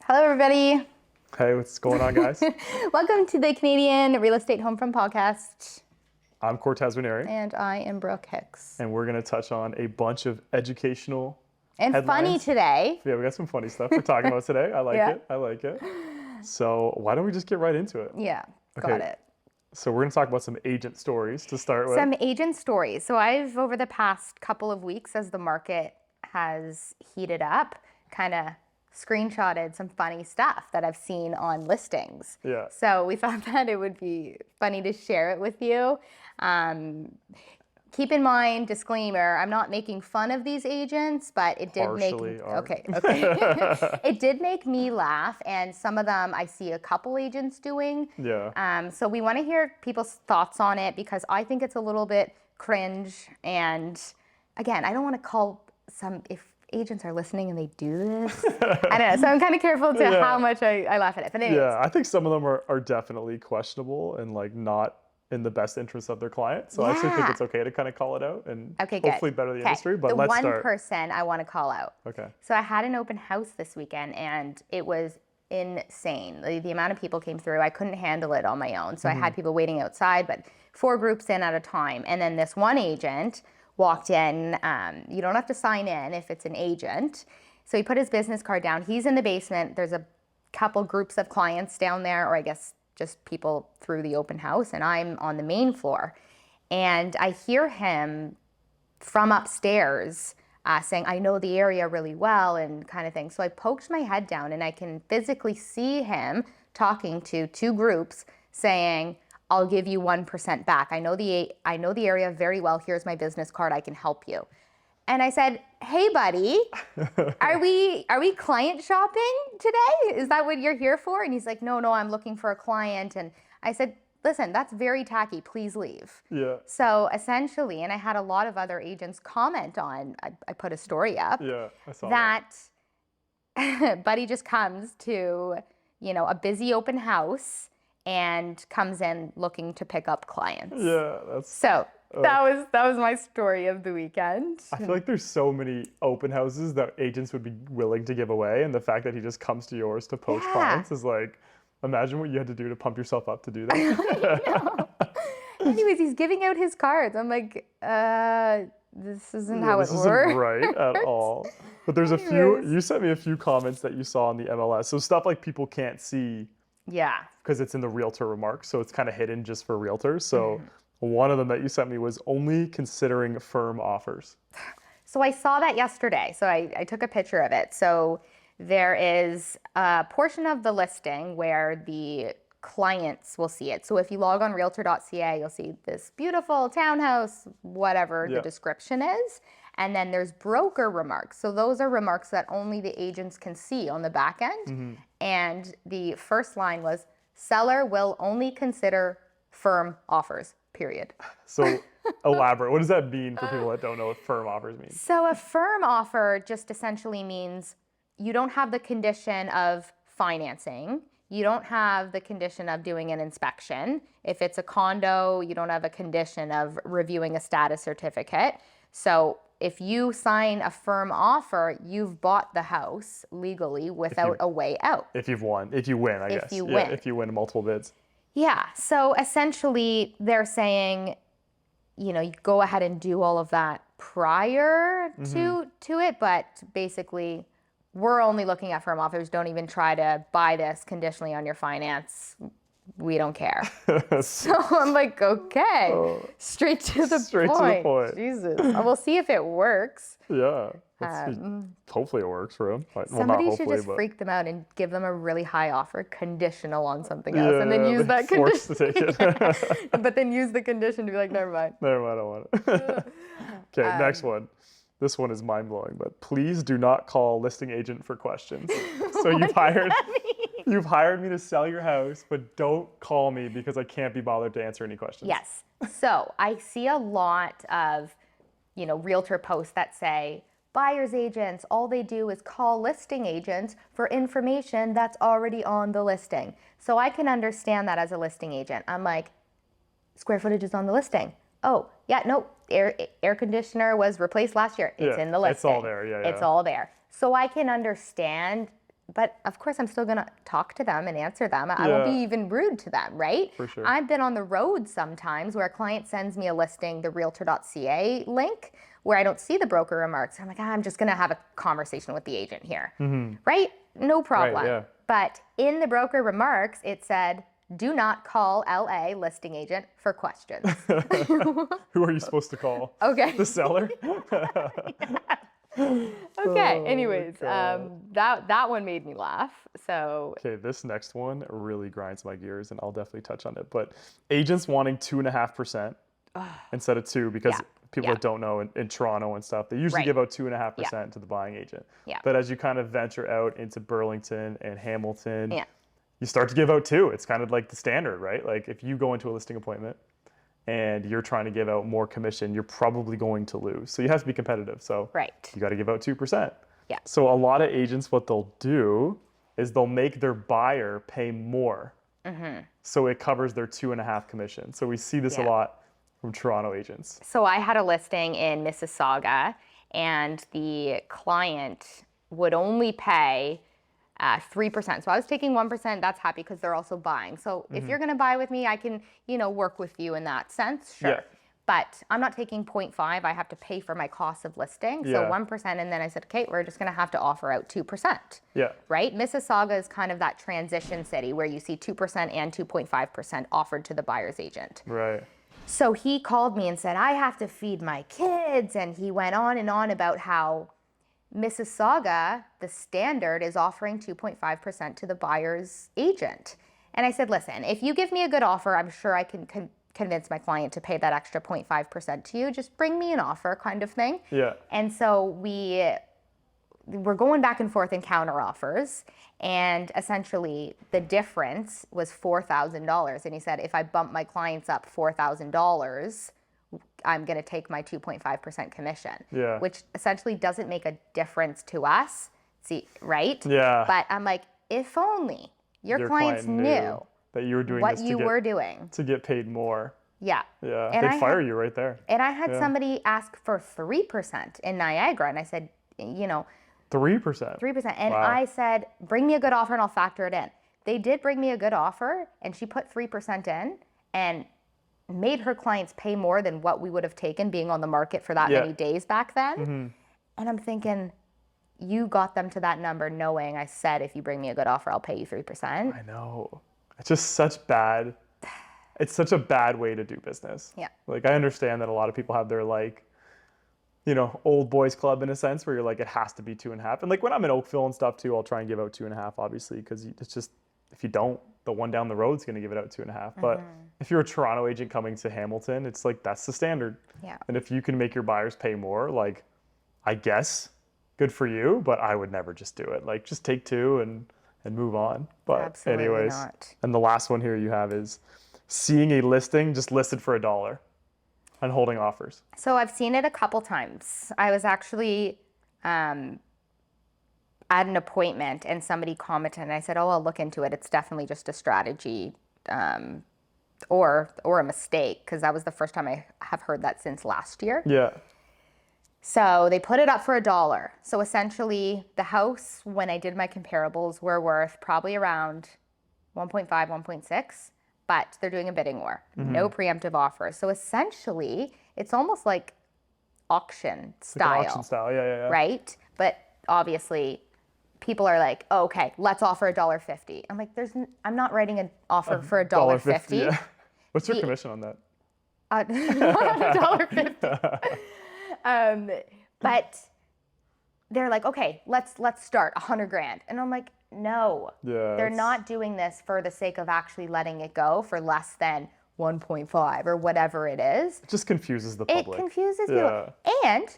Hello, everybody. Hey, what's going on, guys? Welcome to the Canadian Real Estate Homefront Podcast. I'm Cortez Ranieri. And I am Brooke Hicks. And we're going to touch on a bunch of educational and headlines. Funny today. Yeah, we got some funny stuff we're talking about today. I like it. So why don't we just get right into it? Yeah, got it. So we're going to talk about some agent stories to start with. Some agent stories. So I've, over the past couple of weeks, as the market has heated up, kind of screenshotted some funny stuff that I've seen on listings. Yeah. So we thought that it would be funny to share it with you. Keep in mind, disclaimer, I'm not making fun of these agents, but it did okay. It did make me laugh, and some of them I see a couple agents doing. Yeah. So we want to hear people's thoughts on it because I think it's a little bit cringe. And again, I don't want to call if agents are listening and they do this. I don't know. So I'm kind of careful to how much I laugh at it. But anyways. Yeah, I think some of them are definitely questionable and like not in the best interest of their client. So I actually think it's okay to kind of call it out and hopefully better the industry. But let's start. The one person I want to call out. Okay. So I had an open house this weekend and it was insane. The amount of people came through, I couldn't handle it on my own. So I had people waiting outside, but 4 groups in at a time. And then this one agent walked in. You don't have to sign in if it's an agent. So he put his business card down. He's in the basement. There's a couple groups of clients down there, or I guess just people through the open house, and I'm on the main floor. And I hear him from upstairs saying, I know the area really well and kind of thing. So I poked my head down and I can physically see him talking to 2 groups saying, I'll give you 1% back. I know the area very well. Here's my business card. I can help you. And I said, hey, buddy, are we client shopping today? Is that what you're here for? And he's like, no, I'm looking for a client. And I said, listen, that's very tacky. Please leave. Yeah. So essentially, and I had a lot of other agents comment on, I put a story up. Yeah, I saw that. Buddy just comes to, a busy open house and comes in looking to pick up clients. Yeah, that's so. That was my story of the weekend. I feel like there's so many open houses that agents would be willing to give away, and the fact that he just comes to yours to poach clients is like, imagine what you had to do to pump yourself up to do that. Anyways, he's giving out his cards. I'm like, this isn't how it works. This isn't right at all. But there's you sent me a few comments that you saw on the MLS. So stuff like people can't see. Yeah. Because it's in the realtor remarks, so it's kind of hidden just for realtors. So one of them that you sent me was only considering firm offers. So I saw that yesterday. So I took a picture of it. So there is a portion of the listing where the clients will see it. So if you log on realtor.ca, you'll see this beautiful townhouse, whatever the description is. And then there's broker remarks. So those are remarks that only the agents can see on the back end. And the first line was, seller will only consider firm offers, period. So elaborate. What does that mean for people that don't know what firm offers mean? So a firm offer just essentially means you don't have the condition of financing. You don't have the condition of doing an inspection. If it's a condo, you don't have a condition of reviewing a status certificate. So if you sign a firm offer, you've bought the house legally without a way out. If you win, I guess. If you win. If you win multiple bids. Yeah. So essentially they're saying, you go ahead and do all of that prior to it. But basically, we're only looking at firm offers. Don't even try to buy this conditionally on your finance. We don't care. So I'm like, okay, straight to the point. Jesus. We'll see if it works. Yeah. Hopefully it works for him. Somebody should just freak them out and give them a really high offer conditional on something else and then use that condition. To take it. But then use the condition to be like, never mind. I don't want it. Okay, next one. This one is mind-blowing, but please do not call listing agent for questions. So you've hired me to sell your house, but don't call me because I can't be bothered to answer any questions. Yes. So I see a lot of, realtor posts that say, buyer's agents, all they do is call listing agents for information that's already on the listing. So I can understand that as a listing agent. I'm like, square footage is on the listing. Oh, yeah, no, air conditioner was replaced last year. It's in the listing. It's all there, It's all there. So I can understand but of course I'm still gonna talk to them and answer them. I won't be even rude to them, right? For sure. I've been on the road sometimes where a client sends me a listing, the realtor.ca link, where I don't see the broker remarks. I'm like, I'm just gonna have a conversation with the agent here, right? No problem. Right, yeah. But in the broker remarks, it said, do not call LA listing agent for questions. Who are you supposed to call? Okay. The seller? Okay, anyways, that one made me laugh. So Okay, this next one really grinds my gears, and I'll definitely touch on it. But agents wanting 2.5% instead of 2 because people that don't know in Toronto and stuff, they usually give out 2.5% to the buying agent. Yeah. But as you kind of venture out into Burlington and Hamilton, yeah, you start to give out 2. It's kind of like the standard, right? Like if you go into a listing appointment and you're trying to give out more commission, you're probably going to lose. So you have to be competitive. So you got to give out 2%. Yeah. So a lot of agents, what they'll do is they'll make their buyer pay more. So it covers their 2.5 commission. So we see this a lot from Toronto agents. So I had a listing in Mississauga, and the client would only pay 3%. So I was taking 1%. That's happy because they're also buying. So if you're going to buy with me, I can, work with you in that sense. Sure. Yeah. But I'm not taking 0.5. I have to pay for my cost of listing. So 1%. And then I said, okay, we're just going to have to offer out 2%. Yeah. Right? Mississauga is kind of that transition city where you see 2% and 2.5% offered to the buyer's agent. Right. So he called me and said, I have to feed my kids. And he went on and on about how Mississauga, the standard, is offering 2.5% to the buyer's agent. And I said, listen, if you give me a good offer, I'm sure I can convince my client to pay that extra 0.5% to you. Just bring me an offer kind of thing. Yeah. And so we're going back and forth in counter offers. And essentially the difference was $4,000. And he said, if I bump my clients up $4,000, I'm going to take my 2.5% commission, which essentially doesn't make a difference to us. See, right? Yeah. But I'm like, if only your clients knew that you were doing what this you were doing to get paid more. Yeah. Yeah. And They'd fire you right there. And I had somebody ask for 3% in Niagara. And I said, 3%? 3%. And I said, bring me a good offer and I'll factor it in. They did bring me a good offer, and she put 3% in and made her clients pay more than what we would have taken being on the market for that many days back then. And I'm thinking, you got them to that number knowing I said, if you bring me a good offer, I'll pay you 3%. I know. It's just such a bad way to do business. Yeah. Like, I understand that a lot of people have their, old boys club in a sense where you're like, it has to be 2.5. And like when I'm in Oakville and stuff too, I'll try and give out 2.5, obviously, because it's just, if you don't, the one down the road is going to give it out 2.5. But if you're a Toronto agent coming to Hamilton, it's like, that's the standard. Yeah. And if you can make your buyers pay more, like, I guess good for you, but I would never just do it. Like, just take 2 and move on. But absolutely anyways, not. And the last one here you have is seeing a listing just listed for $1 and holding offers. So I've seen it a couple times. I was actually at an appointment and somebody commented and I said, oh, I'll look into it. It's definitely just a strategy or a mistake, because that was the first time I have heard that since last year. Yeah. So they put it up for $1. So essentially the house, when I did my comparables, were worth probably around 1.5, 1.6, but they're doing a bidding war, no preemptive offers. So essentially it's almost like auction style. Like auction style, yeah. Right? But obviously people are like, oh, okay, let's offer $1.50. I'm like, I'm not writing an offer for $1.50. Yeah. What's your commission on that? $1.50. But they're like, okay, let's start $100,000. And I'm like, no, they're not doing this for the sake of actually letting it go for less than 1.5 or whatever it is. It just confuses the public. It confuses people. And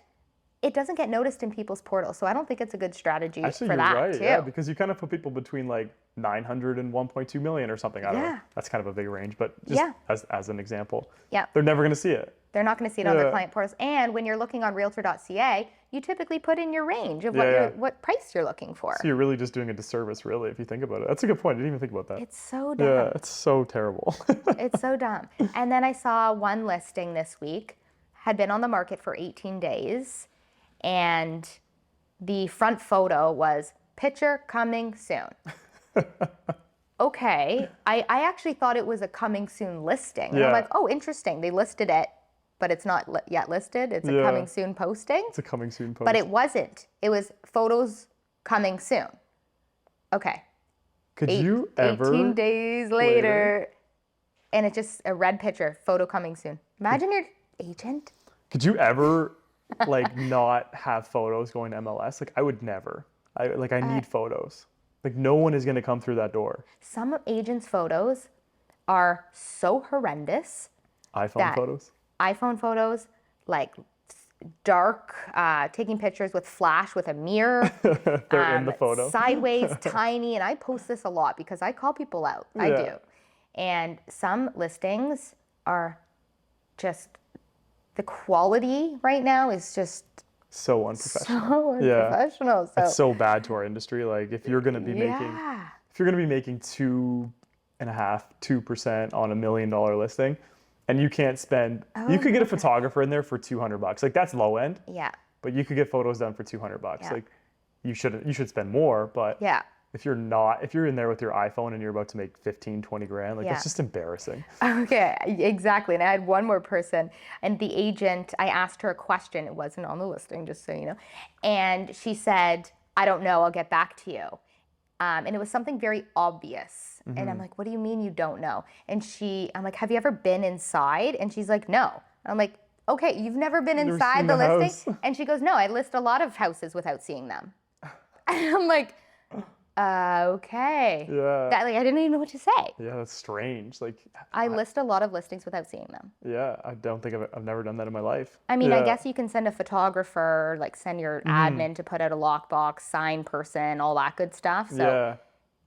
it doesn't get noticed in people's portals. So I don't think it's a good strategy Actually, for you're that right, too. Yeah, because you kind of put people between like 900 and 1.2 million or something. I don't know. That's kind of a big range, but just as an example. Yeah. They're never going to see it. They're not going to see it on their client portals. And when you're looking on realtor.ca, you typically put in your range of what price you're looking for. So you're really just doing a disservice, really, if you think about it. That's a good point. I didn't even think about that. It's so dumb. Yeah, it's so terrible. It's so dumb. And then I saw one listing this week, had been on the market for 18 days, and the front photo was picture coming soon. Okay, I actually thought it was a coming soon listing. And I'm like, oh, interesting. They listed it, but it's not yet listed. It's a coming soon posting. It's a coming soon post. But it wasn't. It was photos coming soon. Okay. Could you ever? 18 days later, and it's just a red picture, photo coming soon. Imagine your agent. Could you ever like not have photos going to MLS? Like I would never. I need photos. Like no one is going to come through that door. Some agents' photos are so horrendous. iPhone photos, like dark, taking pictures with flash with a mirror. They're in the photo. Sideways, tiny, and I post this a lot because I call people out. I do. And some listings are just, the quality right now is just so unprofessional. So unprofessional. So it's so bad to our industry. Like if you're going to be making 2% on $1 million listing, and you can't spend, you could get a photographer in there for $200. Like that's low end. Yeah. But you could get photos done for $200. Yeah. Like you should spend more, but if you're in there with your iPhone and you're about to make 15, 20 grand, like that's just embarrassing. Okay, exactly. And I had one more person, and the agent, I asked her a question. It wasn't on the listing, just so you know. And she said, I don't know, I'll get back to you. And it was something very obvious. Mm-hmm. And I'm like, what do you mean you don't know? And I'm like, have you ever been inside? And she's like, no. I'm like, okay, you've never been inside the listing? And she goes, no, I list a lot of houses without seeing them. And I'm like, okay. Yeah. I didn't even know what to say. Yeah, that's strange. Like I list a lot of listings without seeing them. Yeah, I don't think I've never done that in my life. I mean, I guess you can send a photographer, like send your admin to put out a lockbox, sign person, all that good stuff. So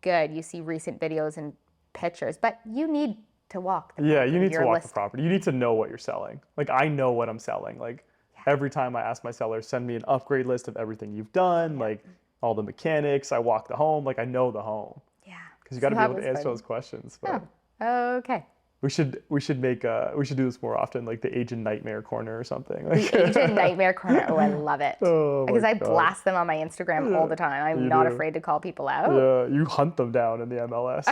good. You see recent videos and pictures, but you need to walk the property. You need to walk the property. You need to know what you're selling. Like I know what I'm selling. Like every time I ask my seller, send me an upgrade list of everything you've done. Like all the mechanics, I walk the home, like I know the home. Yeah. Because you got to be able to answer those questions. But okay. We should do this more often, like the agent nightmare corner or something. The agent nightmare corner. Oh, I love it. Because I blast them on my Instagram all the time. I'm not afraid to call people out. Yeah, you hunt them down in the MLS.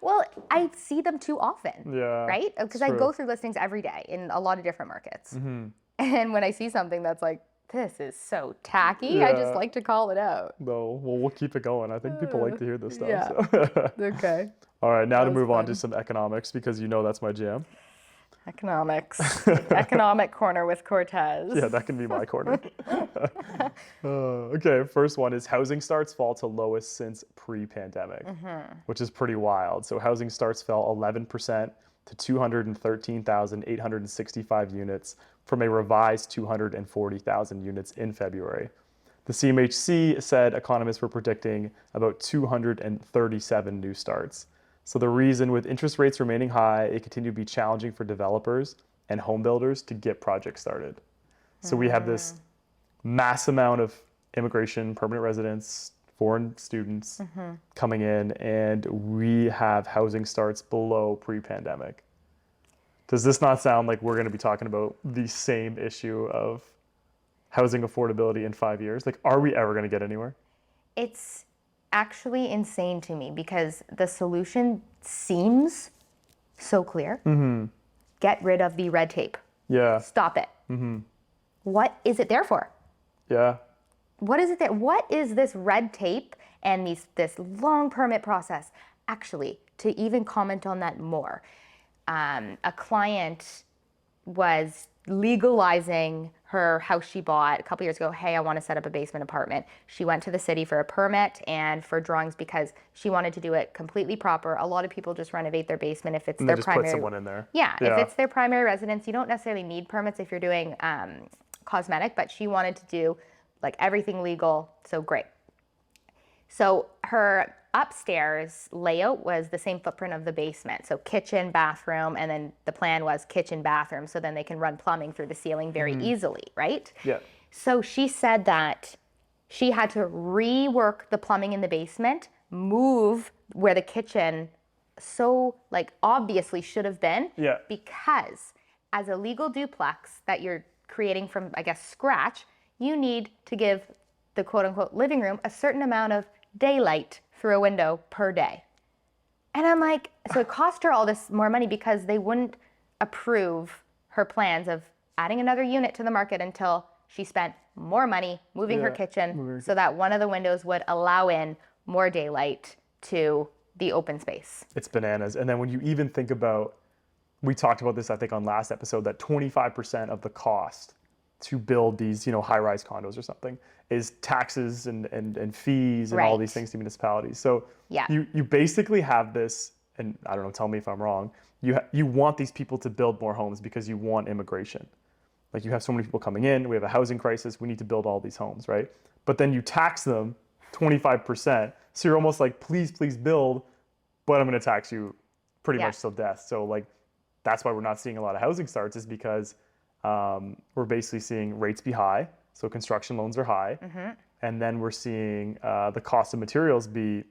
Well, I see them too often. Yeah. Right? Because I go through listings every day in a lot of different markets. Mm-hmm. And when I see something that's like, this is so tacky, I just like to call it out. No, well, we'll keep it going. I think people like to hear this stuff. Yeah. So. Okay. All right, now to move on to some economics, because you know that's my jam. Economics. Economic corner with Cortez. Yeah, that can be my corner. Okay, first one is housing starts fall to lowest since pre-pandemic, which is pretty wild. So housing starts fell 11% to 213,865 units from a revised 240,000 units in February. The CMHC said economists were predicting about 237 new starts. So the reason, with interest rates remaining high, it continued to be challenging for developers and home builders to get projects started. So we have this mass amount of immigration, permanent residents, foreign students coming in, and we have housing starts below pre-pandemic. Does this not sound like we're going to be talking about the same issue of housing affordability in 5 years? Like, are we ever going to get anywhere? It's actually insane to me because the solution seems so clear. Mm-hmm. Get rid of the red tape. Yeah. Stop it. Mm-hmm. What is it there for? Yeah. What is it there? What is this red tape and this long permit process? Actually, to even comment on that more, a client was legalizing her house she bought a couple years ago. Hey, I want to set up a basement apartment. She went to the city for a permit and for drawings because she wanted to do it completely proper. A lot of people just renovate their basement if it's their primary. Put someone in there. Yeah, if it's their primary residence, you don't necessarily need permits if you're doing cosmetic, but she wanted to do like everything legal, so great. So her upstairs layout was the same footprint of the basement. So kitchen, bathroom, and then the plan was kitchen, bathroom, so then they can run plumbing through the ceiling very easily, right? Yeah. So she said that she had to rework the plumbing in the basement, move where the kitchen so like obviously should have been, because as a legal duplex that you're creating from, I guess, scratch, you need to give the quote unquote living room a certain amount of daylight through a window per day. And I'm like, so it cost her all this more money because they wouldn't approve her plans of adding another unit to the market until she spent more money moving her kitchen so that one of the windows would allow in more daylight to the open space. It's bananas. And then when you even think about, we talked about this, I think, on last episode, that 25% of the cost to build these, high-rise condos or something is taxes and fees and all these things to municipalities. So you basically have this, and I don't know, tell me if I'm wrong, you want these people to build more homes because you want immigration. Like, you have so many people coming in, we have a housing crisis, we need to build all these homes, right? But then you tax them 25%. So you're almost like, please build, but I'm going to tax you pretty much till death. So like, that's why we're not seeing a lot of housing starts, is because we're basically seeing rates be high. So construction loans are high. And then we're seeing the cost of materials be,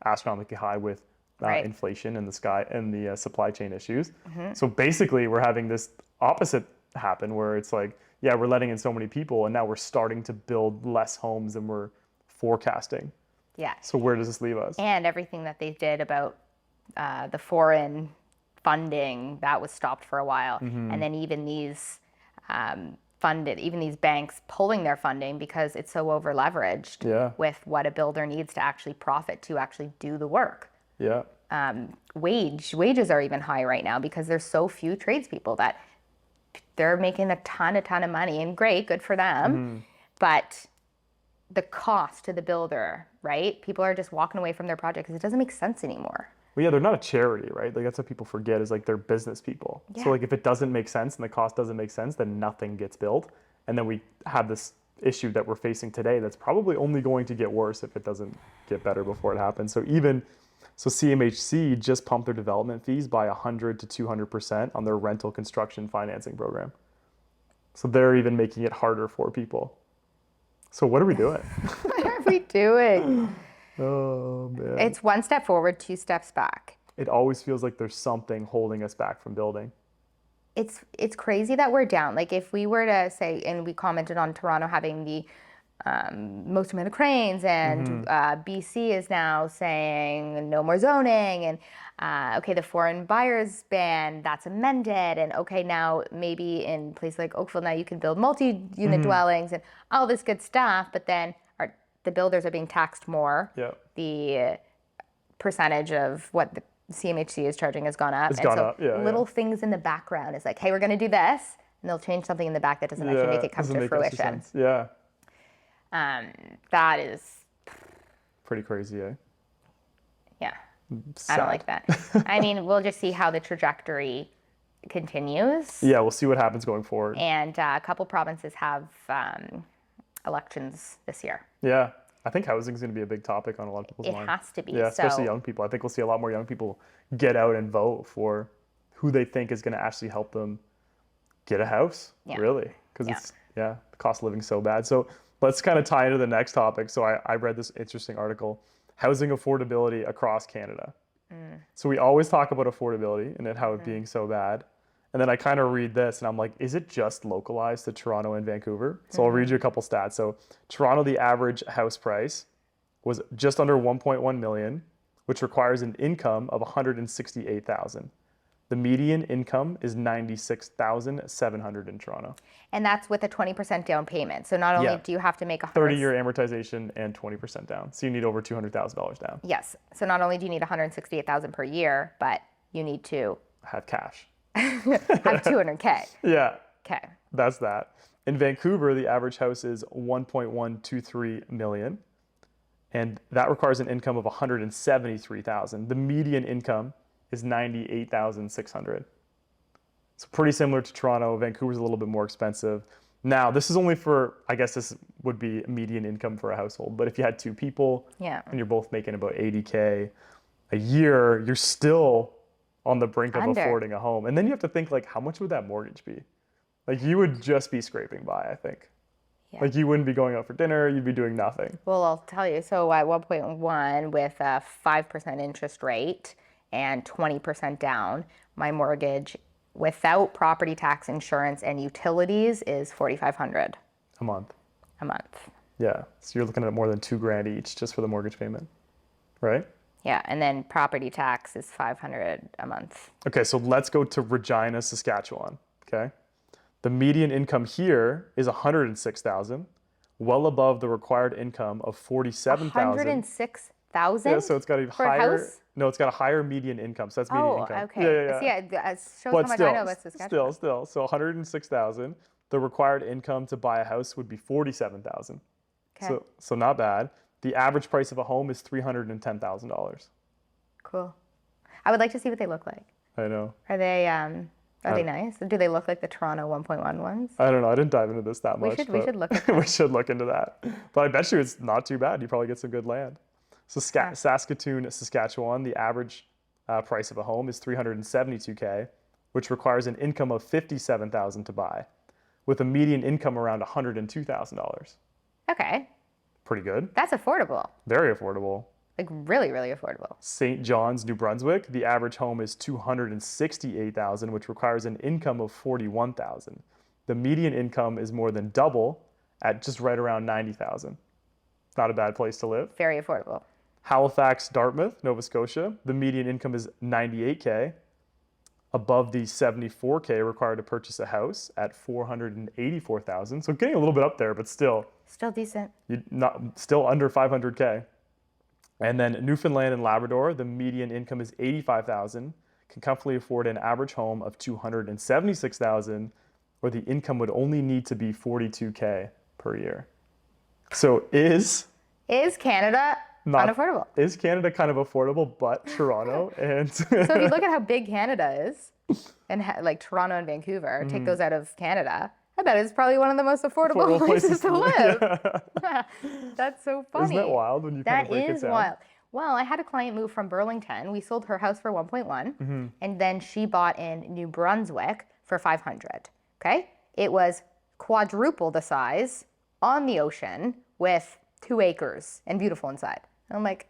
astronomically high with inflation and the supply chain issues. So basically we're having this opposite happen where it's like, we're letting in so many people and now we're starting to build less homes than we're forecasting. So where does this leave us? And everything that they did about the foreign funding, that was stopped for a while. And then even these even these banks pulling their funding because it's so over leveraged with what a builder needs to actually profit to actually do the work. Wages are even high right now because there's so few tradespeople that they're making a ton of money, and great, good for them. But the cost to the builder, right? People are just walking away from their project because it doesn't make sense anymore. Well, they're not a charity, right? Like, that's what people forget, is like, they're business people. So like, if it doesn't make sense and the cost doesn't make sense, then nothing gets built. And then we have this issue that we're facing today that's probably only going to get worse if it doesn't get better before it happens. So CMHC just pumped their development fees by 100 to 200% on their rental construction financing program. So they're even making it harder for people. So what are we doing? What are we doing? Oh, man. It's one step forward, two steps back. It always feels like there's something holding us back from building. It's crazy that we're down. Like, if we were to say, and we commented on Toronto having the most amount of cranes, and BC is now saying no more zoning, and the foreign buyers ban, that's amended, and now maybe in places like Oakville now you can build multi-unit dwellings and all this good stuff, but then the builders are being taxed more. The percentage of what the CMHC is charging has gone up. It's gone up, little things in the background is like, hey, we're going to do this, and they'll change something in the back that doesn't actually make it come to fruition. That is pretty crazy, eh? Sad. I don't like that. I mean, we'll just see how the trajectory continues. We'll see what happens going forward. And a couple provinces have elections this year. I think housing is going to be a big topic on a lot of people's minds. It has to be. Especially young people. I think we'll see a lot more young people get out and vote for who they think is going to actually help them get a house, really. Because the cost of living is so bad. So let's kind of tie into the next topic. So I read this interesting article, housing affordability across Canada. So we always talk about affordability and how it being so bad. And then I kind of read this and I'm like, is it just localized to Toronto and Vancouver? So I'll read you a couple stats. So Toronto, the average house price was just under 1.1 million, which requires an income of 168,000. The median income is 96,700 in Toronto. And that's with a 20% down payment. So not only do you have to make 30-year amortization and 20% down. So you need over $200,000 down. Yes. So not only do you need 168,000 per year, but you need to have cash. have 200K. Okay. That's that. In Vancouver, the average house is 1.123 million. And that requires an income of 173,000. The median income is 98,600. So pretty similar to Toronto. Vancouver's a little bit more expensive. Now, this is only for, I guess this would be median income for a household. But if you had two people and you're both making about 80K a year, you're still on the brink of affording a home. And then you have to think, like, how much would that mortgage be? Like, you would just be scraping by, I think. Like, you wouldn't be going out for dinner. You'd be doing nothing. Well, I'll tell you. So at 1.1 with a 5% interest rate and 20% down, my mortgage without property tax, insurance, and utilities is $4,500 a month. Yeah. So you're looking at more than $2,000 each just for the mortgage payment, right? Yeah, and then property tax is $500 a month. Okay, so let's go to Regina, Saskatchewan. Okay. The median income here is $106,000, well above the required income of $47,000. $106,000? Yeah, so it's got a for higher. a house? No, it's got a higher median income. So that's median Oh, income. okay. Yeah. See, it shows But how much still, I know about Saskatchewan. still. So 106,000. The required income to buy a house would be 47,000. Okay. So not bad. The average price of a home is $310,000. Cool. I would like to see what they look like. I know. Are they nice? Do they look like the Toronto 1.1 ones? I don't know. I didn't dive into this that much. We should look at that. We should look into that. But I bet you it's not too bad. You probably get some good land. So Saskatoon, Saskatchewan, the average price of a home is $372K, which requires an income of $57,000 to buy, with a median income around $102,000. Okay. Pretty good. That's affordable. Very affordable. Like really, really affordable. St. John's, New Brunswick, the average home is $268,000, which requires an income of $41,000. The median income is more than double at just right around $90,000. It's not a bad place to live. Very affordable. Halifax, Dartmouth, Nova Scotia, the median income is $98K, above the $74K required to purchase a house at $484,000. So getting a little bit up there, but still decent. still under $500K. And then Newfoundland and Labrador, the median income is $85,000, can comfortably afford an average home of $276,000, where the income would only need to be $42K per year. So is Canada unaffordable? Is Canada kind of affordable, but Toronto and So if you look at how big Canada is, and like Toronto and Vancouver, take those out of Canada, I bet it's probably one of the most affordable places to live. Yeah. That's so funny. Isn't that wild when you kind of break it down? That is wild. Well, I had a client move from Burlington. We sold her house for 1.1, and then she bought in New Brunswick for 500. Okay, it was quadruple the size, on the ocean, with 2 acres and beautiful inside. And I'm like,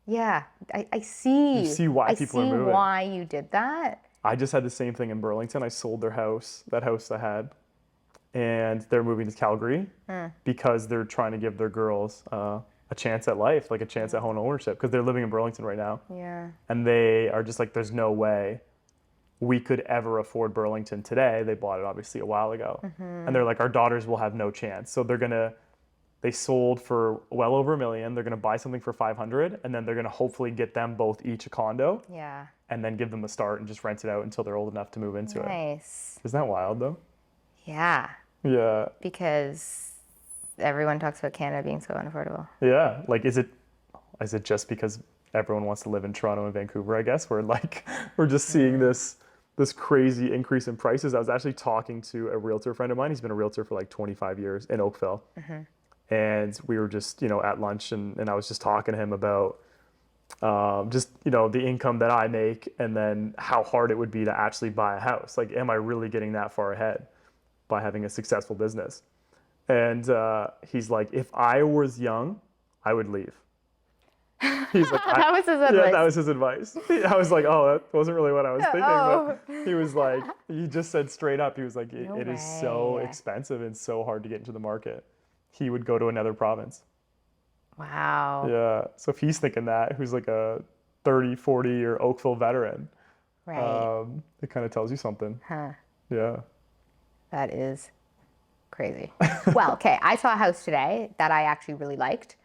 yeah, I see. You see why people are moving. I see why you did that. I just had the same thing in Burlington. I sold their house, that house I had, and they're moving to Calgary because they're trying to give their girls a chance at life, like a chance at home ownership, because they're living in Burlington right now. Yeah. And they are just like, there's no way we could ever afford Burlington today. They bought it obviously a while ago. And they're like, our daughters will have no chance. So they sold for well over $1 million. They're going to buy something for 500, and then they're going to hopefully get them both each a condo. Yeah. And then give them a start and just rent it out until they're old enough to move into it. Nice. Isn't that wild though? Yeah. Yeah. Because everyone talks about Canada being so unaffordable. Yeah. Like, is it just because everyone wants to live in Toronto and Vancouver, I guess? We're just seeing this crazy increase in prices. I was actually talking to a realtor friend of mine. He's been a realtor for like 25 years in Oakville. And we were just, at lunch and I was just talking to him about the income that I make and then how hard it would be to actually buy a house. Like, am I really getting that far ahead by having a successful business? And he's like, if I was young, I would leave. He's like, that was his advice. Yeah, that was his advice. I was like, oh, that wasn't really what I was thinking. But he was like, he just said straight up, he was like, it is so expensive and so hard to get into the market. He would go to another province. Wow. Yeah. So if he's thinking that, who's like a 30, 40-year Oakville veteran, right. It kind of tells you something. Huh. Yeah. That is crazy. Well, okay. I saw a house today that I actually really liked,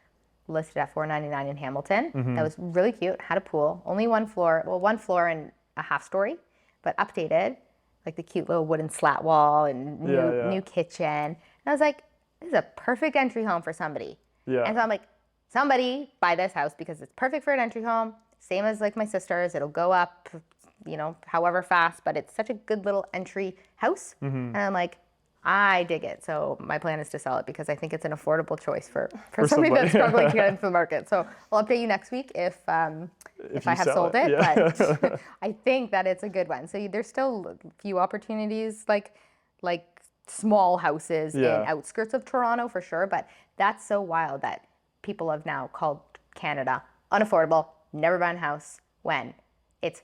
listed at $499 in Hamilton. That was really cute. Had a pool. Only one floor. Well, one floor and a half story, but updated. Like the cute little wooden slat wall and new kitchen. And I was like, this is a perfect entry home for somebody. Yeah. And so I'm like, somebody buy this house because it's perfect for an entry home. Same as like my sister's. It'll go up, however fast, but it's such a good little entry house. And I'm like, I dig it. So my plan is to sell it because I think it's an affordable choice for somebody that's struggling to get into the market. So I'll update you next week if I have sold it. Yeah. But I think that it's a good one. So there's still a few opportunities like small houses in outskirts of Toronto for sure. But that's so wild that people have now called Canada unaffordable, never buy a house, when it's,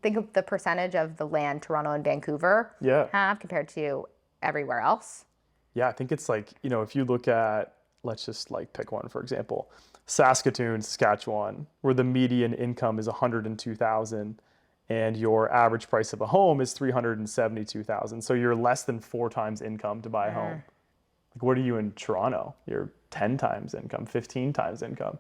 think of the percentage of the land Toronto and Vancouver have compared to everywhere else. Yeah, I think it's like, if you look at let's just like pick one, for example, Saskatoon, Saskatchewan, where the median income is 102,000 and your average price of a home is 372,000. So you're less than 4 times income to buy a home. Like, what are you in Toronto? You're 10 times income, 15 times income.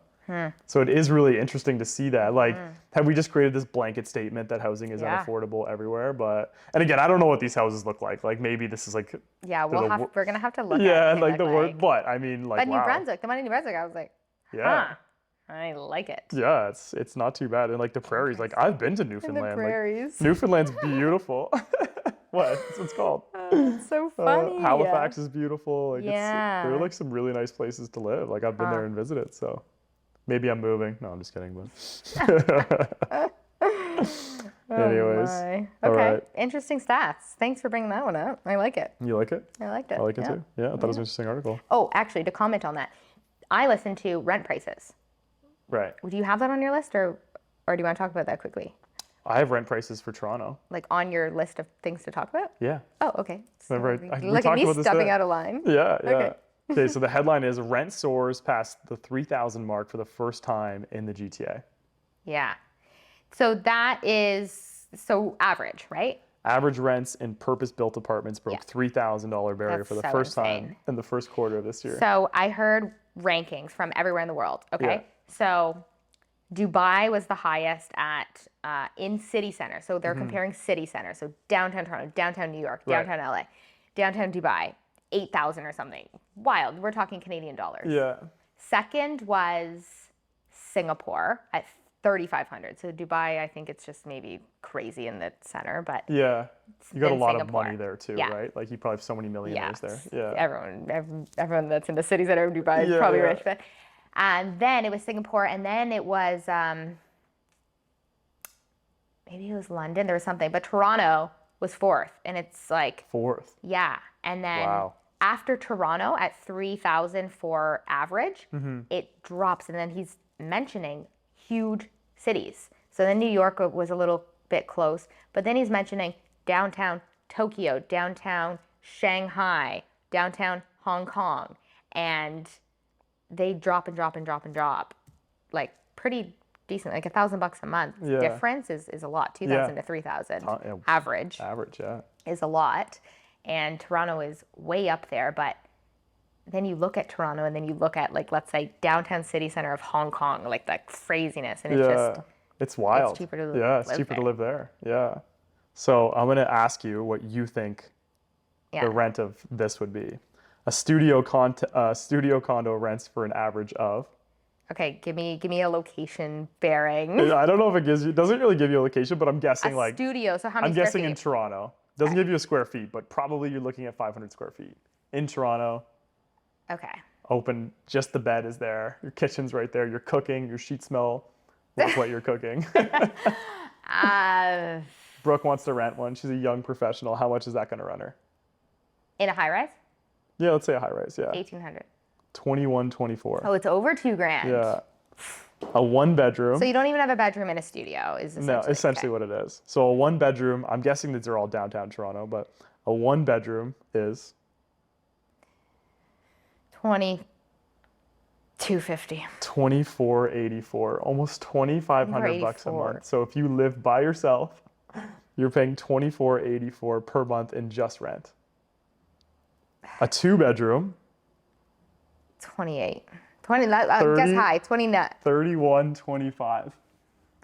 So it is really interesting to see that. Like, have we just created this blanket statement that housing is unaffordable everywhere? But, and again, I don't know what these houses look like. Like, maybe this is like, Yeah, we're gonna have to look at yeah, what like they the look word, like. but I mean, like, But New wow. Brunswick, the one in New Brunswick, I was like, Yeah. I like it. Yeah, it's not too bad. And like the prairies, like I've been to In Newfoundland. the prairies. Like, Newfoundland's beautiful. What? That's what it's called. It's so funny. Halifax is beautiful. Like Yeah. there are like some really nice places to live. Like I've been there and visited, so maybe I'm moving. No, I'm just kidding, but anyways. Okay, all right. interesting stats. Thanks for bringing that one up. I like it. You like it? I liked it. I like it too. Yeah, I thought it was an interesting article. Oh, actually, to comment on that, I listen to rent prices. Right. Do you have that on your list, or do you want to talk about that quickly? I have rent prices for Toronto. Like on your list of things to talk about? Yeah. Oh, okay. So Remember, we look at talked me about this stepping today. out of line. Yeah, yeah. Okay. Okay, so the headline is rent soars past the 3,000 mark for the first time in the GTA. Yeah. So that is average, right? Average rents in purpose-built apartments broke $3,000 barrier That's for the so first time insane. in the first quarter of this year. So I heard rankings from everywhere in the world. Okay. Yeah. So Dubai was the highest at in city center. So they're comparing city center. So downtown Toronto, downtown New York, downtown LA, downtown Dubai, 8,000 or something. Wild. We're talking Canadian dollars. Yeah. Second was Singapore at 3,500. So Dubai, I think it's just maybe crazy in the center, but Yeah. You got a in lot Singapore. of money there too, Yeah. right? Like you probably have so many millionaires there. Yeah. Everyone that's in the city center of Dubai is Yeah, probably yeah. rich. But and then it was Singapore, and then it was maybe it was London. There was something, but Toronto was fourth, and it's like Fourth. yeah. And then Wow. after Toronto at 3,000 for average, it drops, and then he's mentioning huge cities. So then New York was a little bit close, but then he's mentioning downtown Tokyo, downtown Shanghai, downtown Hong Kong, and they drop and drop and drop and drop, like pretty decent, like $1,000 a month. Yeah. Difference is a lot, 2,000 to 3,000 Yeah. average Average, yeah. is a lot, and Toronto is way up there. But then you look at Toronto, and then you look at like let's say downtown city center of Hong Kong, like that craziness, and it's just it's wild. it's cheaper to yeah, it's live cheaper there. to live there. Yeah. So I'm gonna ask you what you think the rent of this would be. A studio condo rents for an average of. Okay, give me a location bearing. I don't know if it doesn't really give you a location, but I'm guessing A like studio. So how many I'm square guessing feet? in Toronto. Doesn't give you a square feet, but probably you're looking at 500 square feet. In Toronto, Okay. open, just the bed is there. Your kitchen's right there. You're cooking. Your sheets smell like what you're cooking. Brooke wants to rent one. She's a young professional. How much is that going to run her? In a high rise, Yeah, let's say a high rise. Yeah, 1,800. 2124. Oh, it's over $2,000. Yeah, a 1 bedroom. So you don't even have a bedroom in a studio, is essentially. No, essentially what it is. So a 1 bedroom. I'm guessing these are all downtown Toronto, but a 1 bedroom is 2,250. 2484, almost $2,500 a month. So if you live by yourself, you're paying $24.84 per month in just rent. A 2 bedroom, 28. 20. Guess 30. high. 20 net. $31.25,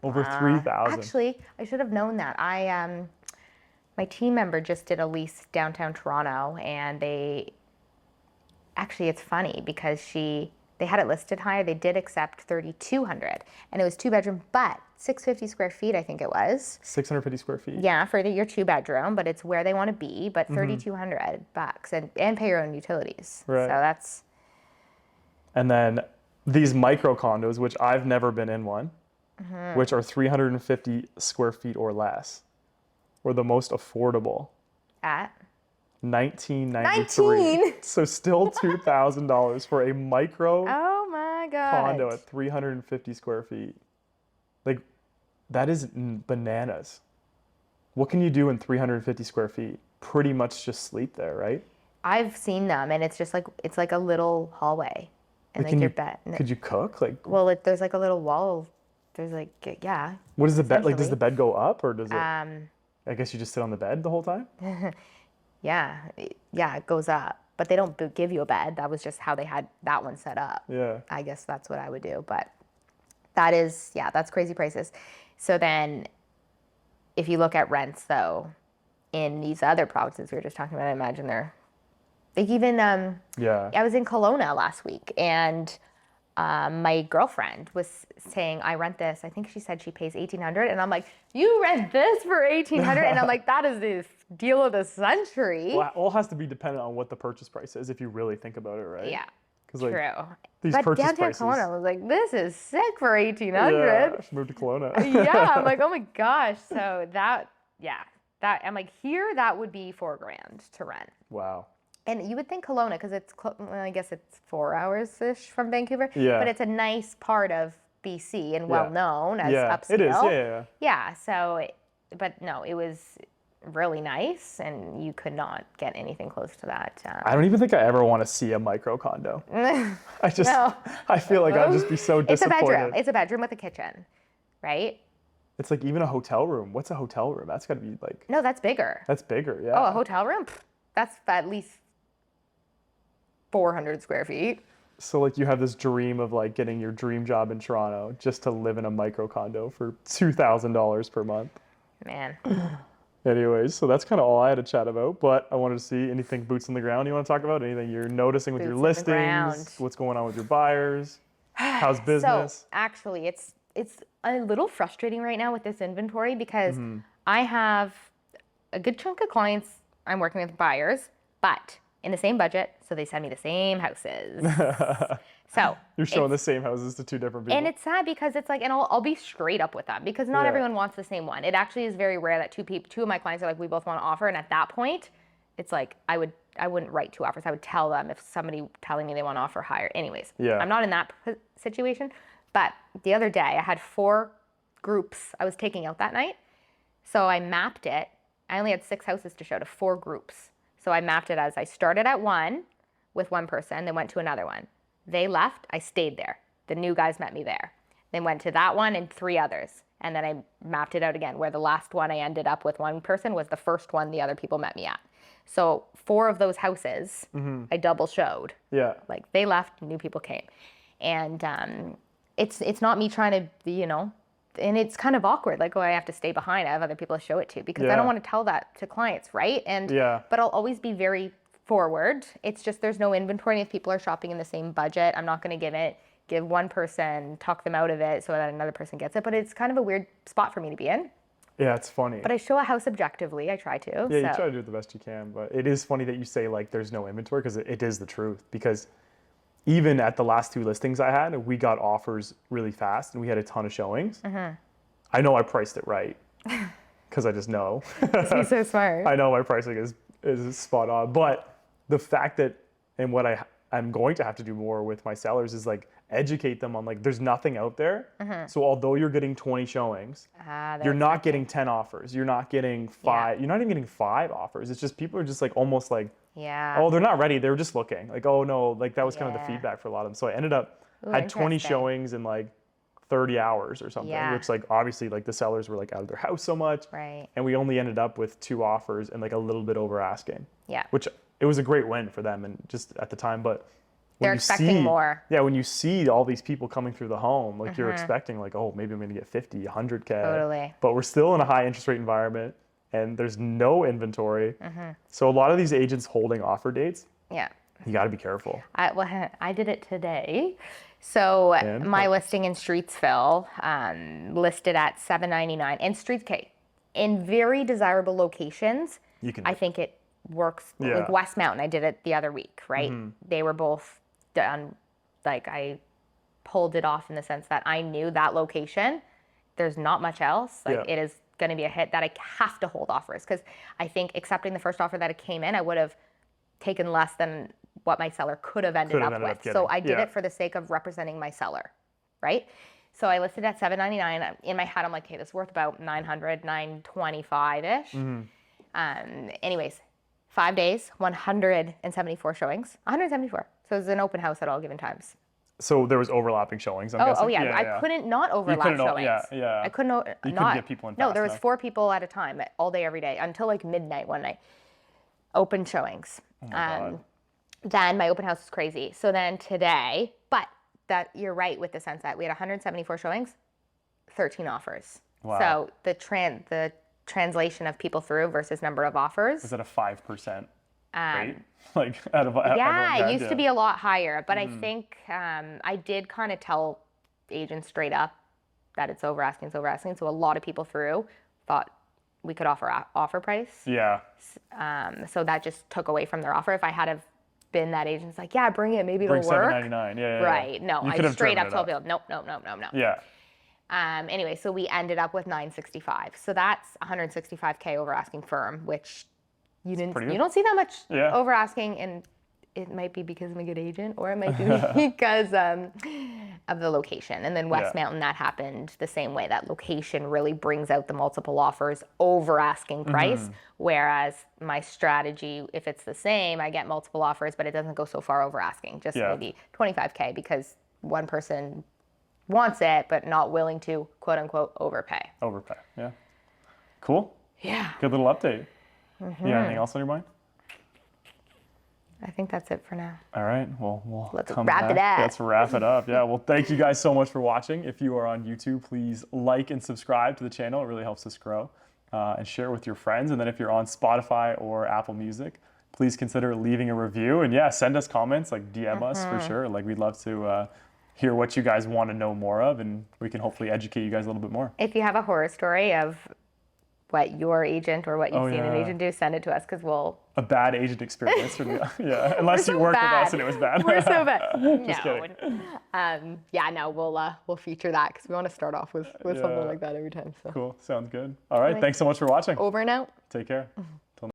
over $3,000. Actually, I should have known that. My team member just did a lease downtown Toronto, and it's funny because they had it listed higher. They did accept 3,200, and it was 2 bedroom, but 650 square feet, I think it was. 650 square feet. Yeah, for your 2 bedroom, but it's where they want to be. But Mm-hmm. $3,200, and pay your own utilities. Right. So that's And then these micro condos, which I've never been in one, which are 350 square feet or less, were the most affordable. at 1993. 19? So still $2,000 for a micro oh my god. condo at 350 square feet. Like, that is bananas. What can you do in 350 square feet? Pretty much just sleep there, right? I've seen them, and it's just like a little hallway. and Like, like your bed. could you cook? Like, Well, there's like a little wall. There's like, yeah. what is the bed? Like, does the essentially. bed go up or does it? Um, I guess you just sit on the bed the whole time. yeah, it goes up, but they don't give you a bed. That was just how they had that one set up. Yeah. I guess that's what I would do, but that's crazy prices. So then, if you look at rents though, in these other provinces we were just talking about, I imagine they're like even Yeah. I was in Kelowna last week, and my girlfriend was saying, I rent this. I think she said she pays $1,800, and I'm like, you rent this for $1,800, and I'm like, that is the deal of the century. Well, it all has to be dependent on what the purchase price is if you really think about it, right? Yeah, Because like true. these But purchase downtown prices. Kelowna, I was like, this is sick for Yeah, $1,800. I should move to Kelowna. Yeah, I'm like, oh my gosh. So that I'm like, here that would be $4,000 to rent. Wow. And you would think Kelowna, because well, I guess it's 4 hours-ish from Vancouver. Yeah. But it's a nice part of BC and well known as Yeah, upscale. it is. Yeah. Yeah. So, but no, it was really nice, and you could not get anything close to that. I don't even think I ever want to see a micro condo. I just, No. I feel like I'd just be so It's a disappointed. bedroom. It's a bedroom with a kitchen, right? It's like even a hotel room. What's a hotel room? That's got to be like, No, that's bigger. that's bigger. Yeah. Oh, a hotel room? Pfft, that's at least 400 square feet. So like you have this dream of like getting your dream job in Toronto just to live in a micro condo for $2,000 per month. Man. Anyways, so that's kind of all I had to chat about, but I wanted to see anything boots on the ground you want to talk about, anything you're noticing with your Boots on the listings, ground. what's going on with your buyers, how's business? So actually, it's a little frustrating right now with this inventory because Mm-hmm. I have a good chunk of clients I'm working with buyers, but in the same budget, so they send me the same houses. So You're showing the it's- same houses to two different people. and it's sad because it's like, and I'll be straight up with them because not Yeah. everyone wants the same one. It actually is very rare that two of my clients are like, we both want to offer, and at that point, it's like I wouldn't write two offers. I would tell them if somebody telling me they want to offer higher. Anyways, Yeah. I'm not in that situation. But the other day, I had 4 groups I was taking out that night, so I mapped it. I only had 6 houses to show to 4 groups. So I mapped it as I started at one with one person, then went to another one. They left, I stayed there. The new guys met me there. Then went to that one and 3 others. And then I mapped it out again, where the last one I ended up with one person was the first one the other people met me at. So 4 of those houses, I double showed. Yeah. Like they left, new people came. And it's not me trying to, and it's kind of awkward. Like, oh, I have to stay behind. I have other people to show it to because I Yeah. don't want to tell that to clients, right? And Yeah. but I'll always be very forward. It's just there's no inventory. If people are shopping in the same budget, I'm not going to give one person, talk them out of it so that another person gets it. But it's kind of a weird spot for me to be in. Yeah, it's funny. But I show a house objectively. I try to. Yeah, you so. try to do it the best you can, but it is funny that you say like there's no inventory because it is the truth. Because even at the last 2 listings I had, we got offers really fast and we had a ton of showings. I know I priced it right because I just know. He's so smart. I know my pricing is spot on, but the fact that, and what I'm going to have to do more with my sellers is like educate them on like there's nothing out there. So although you're getting 20 showings, you're not getting 10 offers. You're not getting 5. You're not even getting 5 offers. It's just people are just like almost like, Yeah. oh, they're not ready. They were just looking. Like, oh no, like that was kind of the Yeah. feedback for a lot of them. So I ended up Ooh, had 20 interesting. showings in like 30 hours or something, Yeah. which like obviously like the sellers were like out of their house so much. Right. And we only ended up with 2 offers and like a little bit over asking. Yeah. Which it was a great win for them and just at the time, but when They're you expecting see, more. Yeah, when you see all these people coming through the home, like you're expecting like, oh, maybe I'm going to get 50, 100K. Totally. But we're still in a high interest rate environment and there's no inventory. So a lot of these agents holding offer dates, Yeah. you got to be careful. I did it today. So And? my listing in Streetsville listed at $799, and in very desirable locations. You can I think it works. Yeah. Like West Mountain, I did it the other week, right? They were both done. Like I pulled it off in the sense that I knew that location. There's not much else. Like Yeah. it is going to be a hit that I have to hold offers because I think accepting the first offer that it came in, I would have taken less than what my seller could have ended up with. So I did yeah. it for the sake of representing my seller, right? So I listed at $799. In my head, I'm like, hey, this is worth about $900, $925-ish. Anyways, 5 days, 174 showings. 174. So it was an open house at all given times. So there was overlapping showings, I'm Oh, guessing? yeah. I couldn't not overlap couldn't showings. yeah. I couldn't You not. couldn't get people in No, fast there was enough. 4 people at a time, all day, every day, until like midnight one night. Open showings. Oh my God. Then my open house was crazy. So then today, but that you're right with the sense that we had 174 showings, 13 offers. Wow. So the translation of people through versus number of offers. Was that a 5% rate? Like Yeah, it used to be a lot higher, but I think I did kind of tell agents straight up that it's over asking. So a lot of people through thought we could offer price. Yeah. So that just took away from their offer. If I had have been that agent, it's like, yeah, bring it, maybe it'll Bring work. $7.99. Yeah. Right. No, You I could have straight driven up it told people, nope. Yeah. Anyway, so we ended up with 965. So that's 165K over asking firm, which you don't see that much over asking, and it might be because I'm a good agent, or it might be because of the location. And then West Mountain, that happened the same way. That location really brings out the multiple offers over asking price, whereas my strategy, if it's the same, I get multiple offers, but it doesn't go so far over asking, just maybe 25K, because one person wants it, but not willing to, quote unquote, overpay. Overpay, yeah. Cool. Yeah. Good little update. You got anything else on your mind? I think that's it for now. All right, well, Let's come wrap it back. up. Let's wrap it up. Yeah, well, thank you guys so much for watching. If you are on YouTube, please like and subscribe to the channel. It really helps us grow. And share it with your friends. And then if you're on Spotify or Apple Music, please consider leaving a review. And yeah, send us comments, like DM us for sure. Like, we'd love to hear what you guys want to know more of, and we can hopefully educate you guys a little bit more. If you have a horror story of what your agent or what you've seen an agent do, send it to us, because we'll... A bad agent experience. Yeah, unless you worked with us and it was bad. We're so bad. Just kidding. We'll feature that, because we want to start off with something like that every time. So. Cool, sounds good. All right, thanks so much for watching. Over and out. Take care.